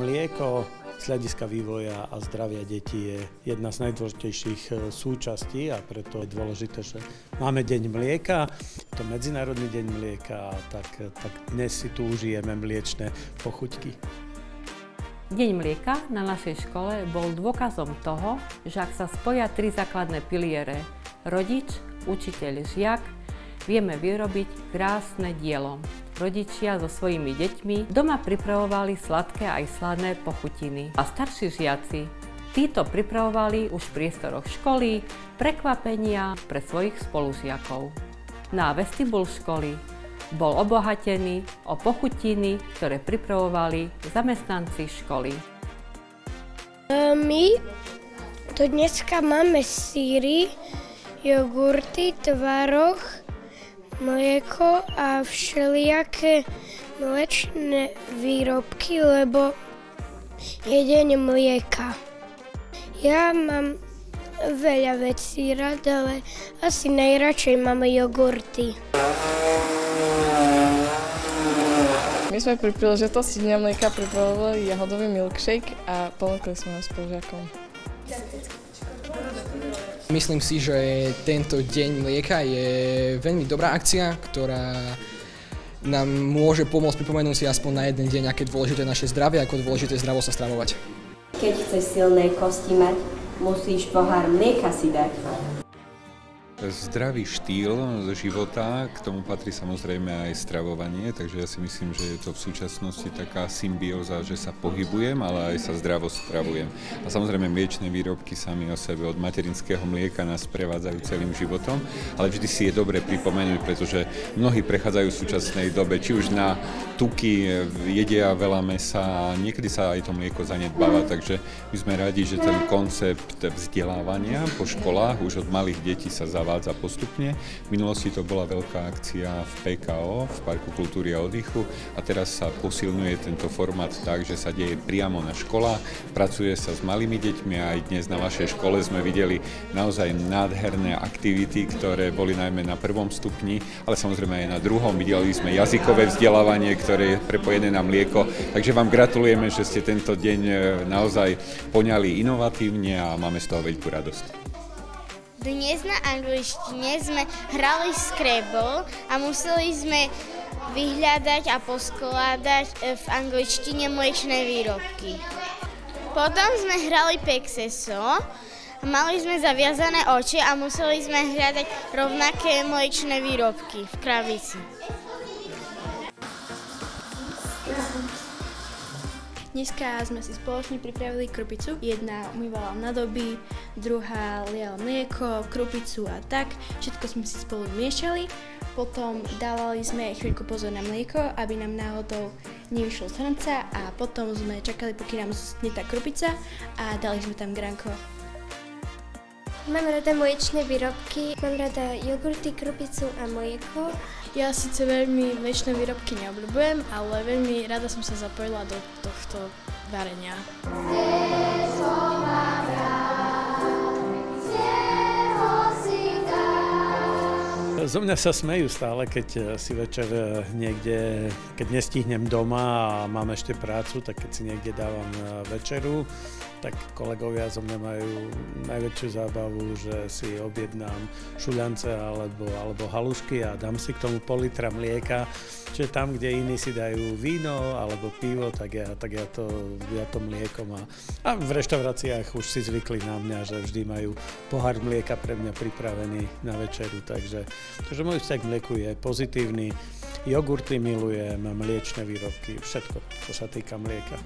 Mlieko z hľadiska vývoja a zdravia detí je jedna z najdôležitejších súčastí a preto je dôležité, že máme Deň mlieka, to Medzinárodný deň mlieka, tak dnes si tu užijeme mliečne pochuťky. Deň mlieka na našej škole bol dôkazom toho, že ak sa spoja tri základné piliere rodič, učiteľ, žiak, vieme vyrobiť krásne dielo. Rodičia so svojimi deťmi doma pripravovali sladké aj sladné pochutiny. A starší žiaci, títo pripravovali už v priestoroch školy prekvapenia pre svojich spolužiakov. Na vestibul školy bol obohatený o pochutiny, ktoré pripravovali zamestnanci školy. My tu dneska máme sýry, jogurty, tvaroh, mlieko a všelijaké mliečne výrobky, lebo je deň mlieka. Ja mám veľa vecí rada, ale asi najradšej mám jogurty. My sme pri príležitosti Dňa mlieka pripravovali jahodový milkshake a ponúkli sme ho spolužiakom. Myslím si, že tento deň mlieka je veľmi dobrá akcia, ktorá nám môže pomôcť pripomenúť si aspoň na jeden deň, aké dôležité naše zdravie, ako dôležité zdravo sa stravovať. Keď chceš silné kosti mať, musíš pohár mlieka si dať. Zdravý štýl života, k tomu patrí samozrejme aj stravovanie, takže ja si myslím, že je to v súčasnosti taká symbióza, že sa pohybujem, ale aj sa zdravo stravujem. A samozrejme mliečne výrobky sami o sebe od materinského mlieka nás prevádzajú celým životom, ale vždy si je dobre pripomenúť, pretože mnohí prechádzajú v súčasnej dobe, či už na tuky, jedia veľa mäsa a niekedy sa aj to mlieko zanedbáva, takže my sme radi, že ten koncept vzdelávania po školách už od malých detí sa zavádza postupne. V minulosti to bola veľká akcia v PKO, v Parku kultúry a oddychu a teraz sa posilňuje tento formát tak, že sa deje priamo na školách, pracuje sa s malými deťmi a aj dnes na vašej škole sme videli naozaj nádherné aktivity, ktoré boli najmä na prvom stupni, ale samozrejme aj na druhom. Videli sme jazykové vzdelávanie, ktoré je prepojené na mlieko, takže vám gratulujeme, že ste tento deň naozaj poňali inovatívne a máme z toho veľkú radosť. Dnes na angličtine sme hrali Scrabble a museli sme vyhľadať a poskladať v angličtine mliečne výrobky. Potom sme hrali Pexeso, mali sme zaviazané oči a museli sme hľadať rovnaké mliečne výrobky v krabici. Dneska sme si spoločne pripravili krupicu. Jedna umývala nádoby, druhá liala mlieko, krupicu a tak. Všetko sme si spolu miešali. Potom dávali sme chvíľku pozor na mlieko, aby nám náhodou nevyšlo z hrnca a potom sme čakali, pokým nám zostane tá krupica a dali sme tam gránko. Mám rada mliečne výrobky, mám rada jogurty, krupicu a mlieko. Ja síce veľmi mliečne výrobky neobľúbujem, ale veľmi rada som sa zapojila do tohto varenia. Zo mňa sa smejú stále, keď si večer niekde, keď nestihnem doma a mám ešte prácu, tak keď si niekde dávam večeru, tak kolegovia zo mňa majú najväčšiu zábavu, že si objednám šuľance alebo halušky a dám si k tomu pol litra mlieka. Čiže tam, kde iní si dajú víno alebo pivo, tak ja to mlieko mám. A v reštauráciách už si zvykli na mňa, že vždy majú pohár mlieka pre mňa pripravený na večeru. Takže môj vzťah k mlieku je pozitívny. Jogurty milujem, mliečne výrobky, všetko, čo sa týka mlieka.